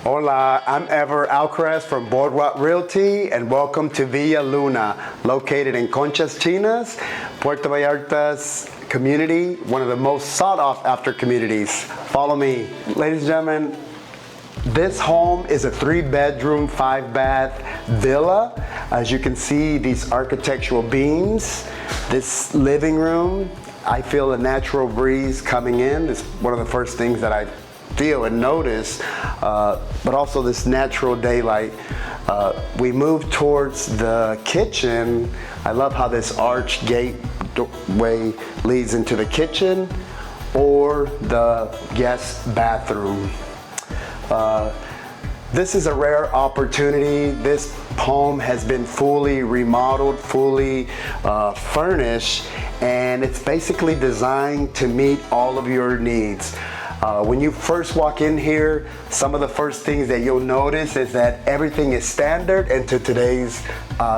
Hola, I'm Ever Alcaraz from Boardwalk Realty, and welcome to Villa Luna, located in Conchas Chinas, Puerto Vallarta's community, one of the most sought after communities. Follow me. Ladies and gentlemen, this home is a 3-bedroom, 5-bath villa. As you can see, these architectural beams, this living room, I feel a natural breeze coming in. It's one of the first things that I feel and notice, but also this natural daylight. We move towards the kitchen. I love how this arch gateway leads into the kitchen or the guest bathroom. This is a rare opportunity. This home has been fully remodeled, fully furnished, and it's basically designed to meet all of your needs. When you first walk in here, some of the first things that you'll notice is that everything is standard and to today's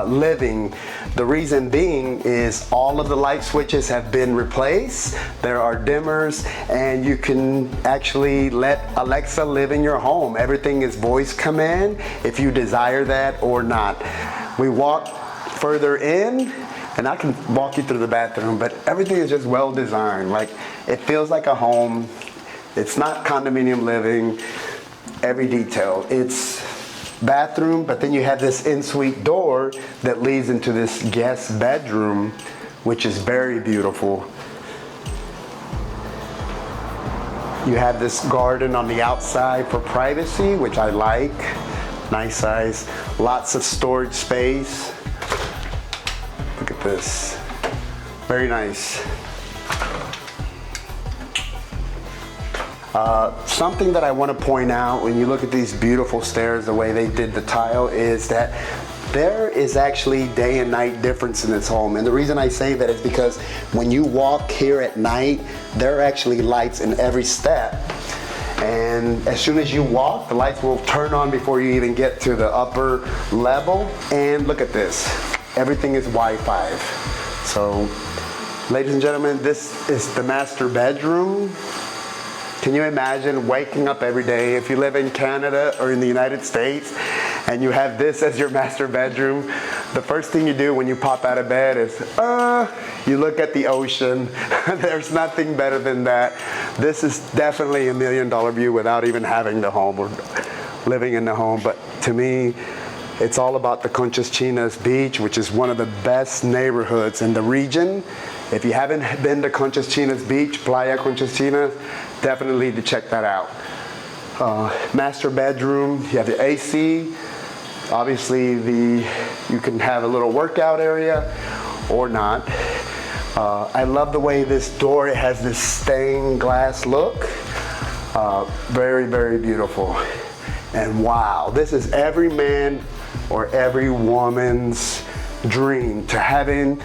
living. The reason being is all of the light switches have been replaced. There are dimmers, and you can actually let Alexa live in your home. Everything is voice command if you desire that or not. We walk further in, and I can walk you through the bathroom, but everything is just well designed. Like, it feels like a home. It's not condominium living, every detail. It's bathroom, but then you have this ensuite door that leads into this guest bedroom, which is very beautiful. You have this garden on the outside for privacy, which I like. Nice size, lots of storage space. Look at this, very nice. Something that I want to point out when you look at these beautiful stairs, the way they did the tile, is that there is actually day and night difference in this home. And the reason I say that is because when you walk here at night, there are actually lights in every step. And as soon as you walk, the lights will turn on before you even get to the upper level. And look at this, everything is Wi-Fi. So, ladies and gentlemen, this is the master bedroom. Can you imagine waking up every day, if you live in Canada or in the United States, and you have this as your master bedroom? The first thing you do when you pop out of bed is, you look at the ocean. There's nothing better than that. This is definitely a $1 million view without even having the home or living in the home. But to me, it's all about the Conchas Chinas beach, which is one of the best neighborhoods in the region. If you haven't been to Conchas Chinas beach, Playa Conchas Chinas, definitely need to check that out. Master bedroom, you have the AC. Obviously, you can have a little workout area or not. I love the way this door, it has this stained glass look. Very, very beautiful. And wow, this is every man or every woman's dream, to having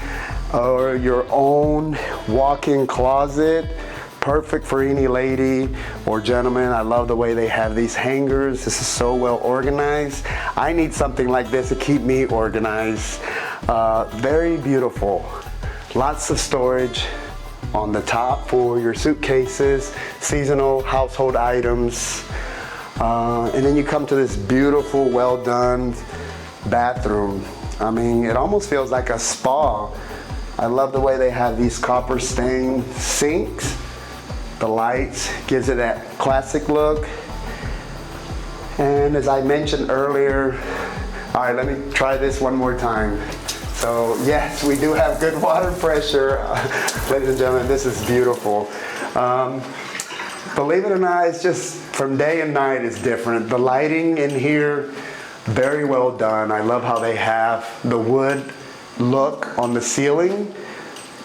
your own walk-in closet. Perfect for any lady or gentleman. I love the way they have these hangers. This is so well organized. I need something like this to keep me organized. Very beautiful. Lots of storage on the top for your suitcases, seasonal household items. And then you come to this beautiful, well done bathroom. I mean, it almost feels like a spa. I love the way they have these copper stained sinks. The lights gives it that classic look. And as I mentioned earlier, all right, let me try this one more time. So yes, we do have good water pressure. Ladies and gentlemen, this is beautiful. Believe it or not, it's just from day and night is different. The lighting in here, very well done. I love how they have the wood look on the ceiling,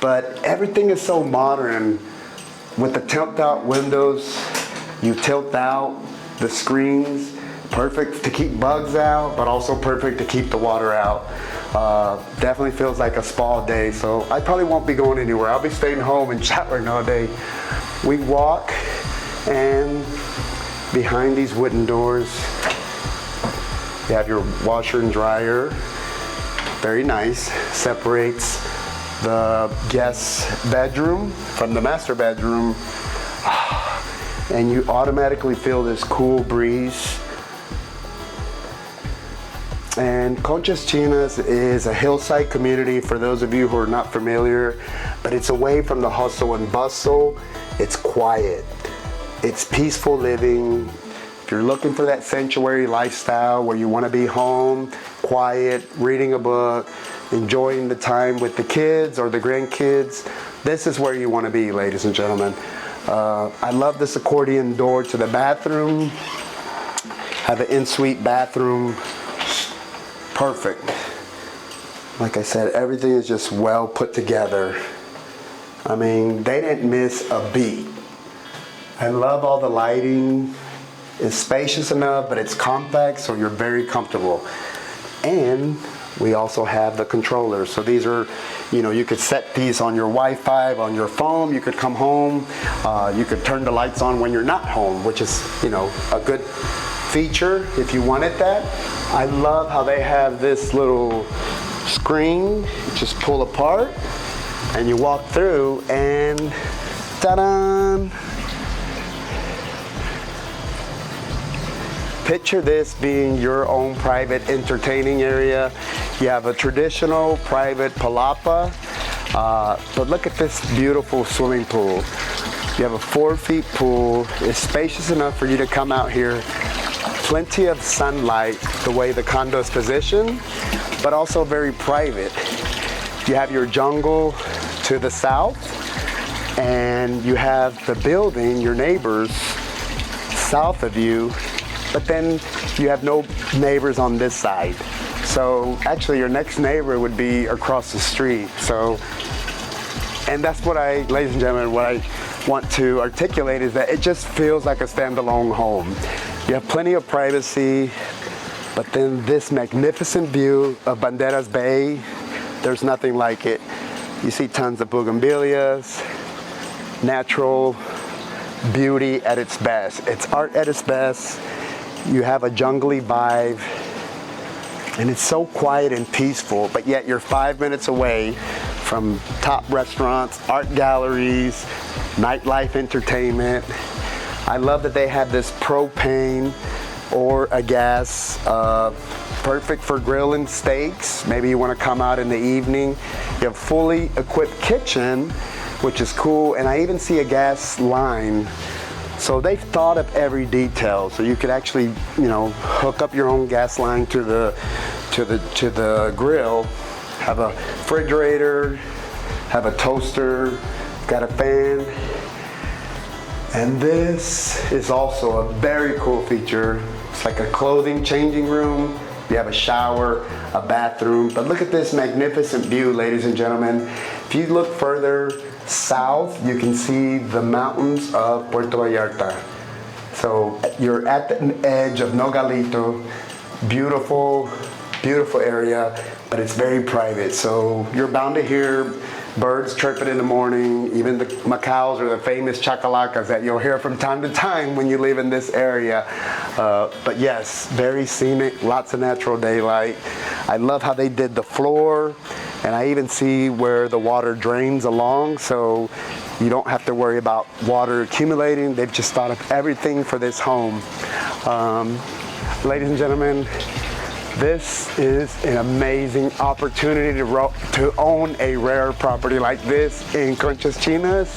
but everything is so modern. With the tilt out windows, you tilt out the screens, perfect to keep bugs out, but also perfect to keep the water out. Definitely feels like a spa day, so I probably won't be going anywhere. I'll be staying home and showering all day. We walk, and behind these wooden doors, you have your washer and dryer. Very nice. Separates the guest bedroom from the master bedroom, and you automatically feel this cool breeze And Conchas Chinas is a hillside community for those of you who are not familiar, but it's away from the hustle and bustle. It's quiet. It's peaceful living. If you're looking for that sanctuary lifestyle where you want to be home, quiet, reading a book, enjoying the time with the kids or the grandkids, this is where you want to be, ladies and gentlemen. I love this accordion door to the bathroom. Have an ensuite bathroom. Perfect. Like I said, everything is just well put together. I mean, they didn't miss a beat. I love all the lighting. It's spacious enough, but it's compact, so you're very comfortable. And we also have the controllers. So these are, you could set these on your Wi-Fi, on your phone. You could come home. You could turn the lights on when you're not home, which is, a good feature if you wanted that. I love how they have this little screen. You just pull apart and you walk through and ta-da! Picture this being your own private entertaining area. You have a traditional private palapa, but look at this beautiful swimming pool. You have a 4-foot pool. It's spacious enough for you to come out here. Plenty of sunlight the way the condo is positioned, but also very private. You have your jungle to the south, and you have the building, your neighbors, south of you, but then you have no neighbors on this side. So actually your next neighbor would be across the street. And that's what ladies and gentlemen, what I want to articulate is that it just feels like a standalone home. You have plenty of privacy, but then this magnificent view of Banderas Bay, there's nothing like it. You see tons of bougainvilleas, natural beauty at its best. It's art at its best. You have a jungly vibe, and it's so quiet and peaceful, but yet you're 5 minutes away from top restaurants, art galleries, nightlife entertainment. I love that they have this propane or a gas, perfect for grilling steaks. Maybe you want to come out in the evening. You have fully equipped kitchen, which is cool, and I even see a gas line. So they've thought of every detail. So you could actually, hook up your own gas line to the grill, have a refrigerator, have a toaster, got a fan. And this is also a very cool feature. It's like a clothing changing room. You have a shower, a bathroom, but look at this magnificent view, ladies and gentlemen. If you look further south, you can see the mountains of Puerto Vallarta. So you're at the edge of Nogalito. Beautiful, beautiful area, but it's very private. So you're bound to hear birds chirping in the morning, even the macaws or the famous chacalacas that you'll hear from time to time when you live in this area. But yes, very scenic, lots of natural daylight. I love how they did the floor, and I even see where the water drains along, so you don't have to worry about water accumulating. They've just thought of everything for this home. Ladies and gentlemen, this is an amazing opportunity to own a rare property like this in Conchas Chinas.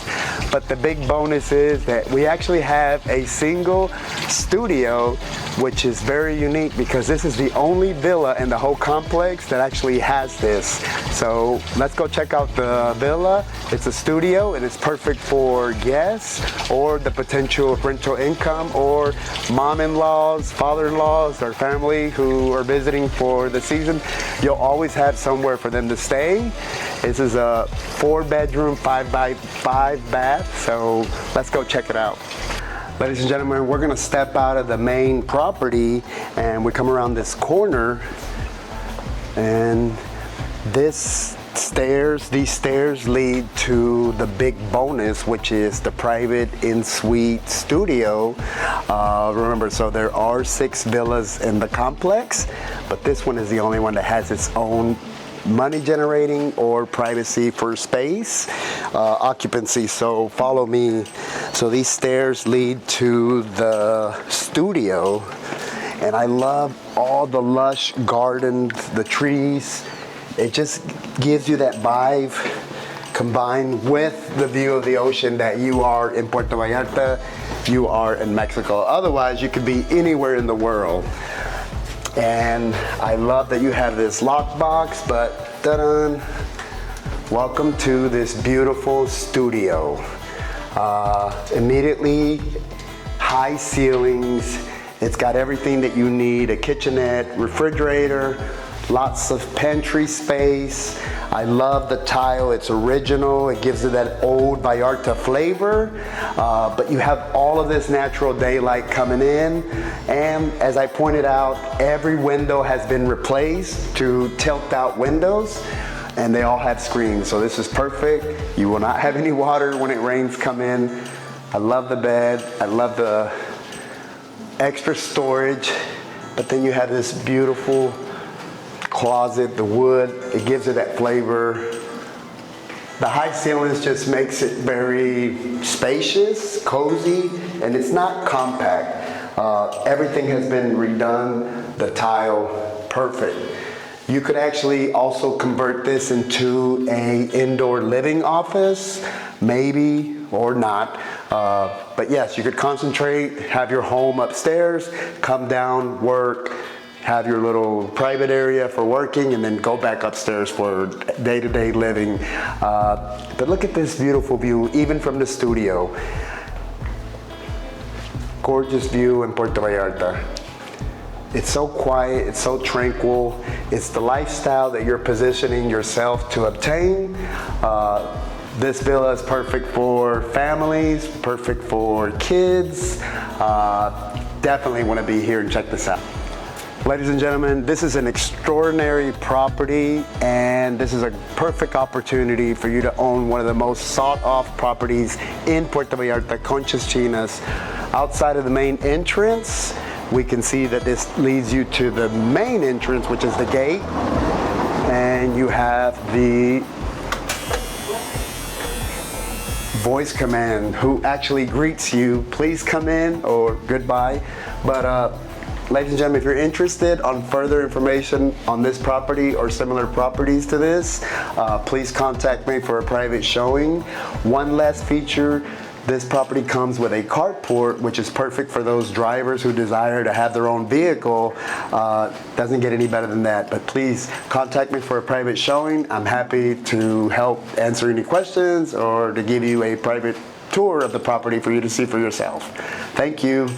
But the big bonus is that we actually have a single studio, which is very unique because this is the only villa in the whole complex that actually has this. So let's go check out the villa. It's a studio and it's perfect for guests or the potential rental income or mom-in-laws, father-in-laws, or family who are visiting for the season. You'll always have somewhere for them to stay. This is a 4-bedroom, 5x5 bath, so let's go check it out. Ladies and gentlemen, we're gonna step out of the main property and we come around this corner, and these stairs lead to the big bonus, which is the private ensuite studio. Remember, so there are 6 villas in the complex, but this one is the only one that has its own money generating or privacy for space occupancy. So follow me. So these stairs lead to the studio, And I love all the lush gardens, the trees. It just gives you that vibe combined with the view of the ocean that you are in Puerto Vallarta, you are in Mexico. Otherwise, you could be anywhere in the world. And I love that you have this lockbox, but ta-da! Welcome to this beautiful studio. Immediately, high ceilings. It's got everything that you need, a kitchenette, refrigerator, lots of pantry space. I love the tile, it's original. It gives it that old Vallarta flavor, but you have all of this natural daylight coming in. And as I pointed out, every window has been replaced to tilt out windows, and they all have screens. So this is perfect. You will not have any water when it rains come in. I love the bed, I love the extra storage, but then you have this beautiful closet, the wood, it gives it that flavor. The high ceilings just makes it very spacious, cozy, and it's not compact. Everything has been redone, the tile, perfect. You could actually also convert this into an indoor living office, maybe, or not. But yes, you could concentrate, have your home upstairs, come down, work, have your little private area for working, and then go back upstairs for day-to-day living. But look at this beautiful view, even from the studio. Gorgeous view in Puerto Vallarta. It's so quiet, it's so tranquil. It's the lifestyle that you're positioning yourself to obtain. This villa is perfect for families, perfect for kids. Definitely want to be here and check this out. Ladies and gentlemen, this is an extraordinary property, and this is a perfect opportunity for you to own one of the most sought-off properties in Puerto Vallarta, Conchas Chinas. Outside of the main entrance, we can see that this leads you to the main entrance, which is the gate, and you have the voice command who actually greets you, please come in, or goodbye. But ladies and gentlemen, if you're interested on further information on this property or similar properties to this, please contact me for a private showing. One last feature, this property comes with a carport, which is perfect for those drivers who desire to have their own vehicle. Doesn't get any better than that, but please contact me for a private showing. I'm happy to help answer any questions or to give you a private tour of the property for you to see for yourself. Thank you.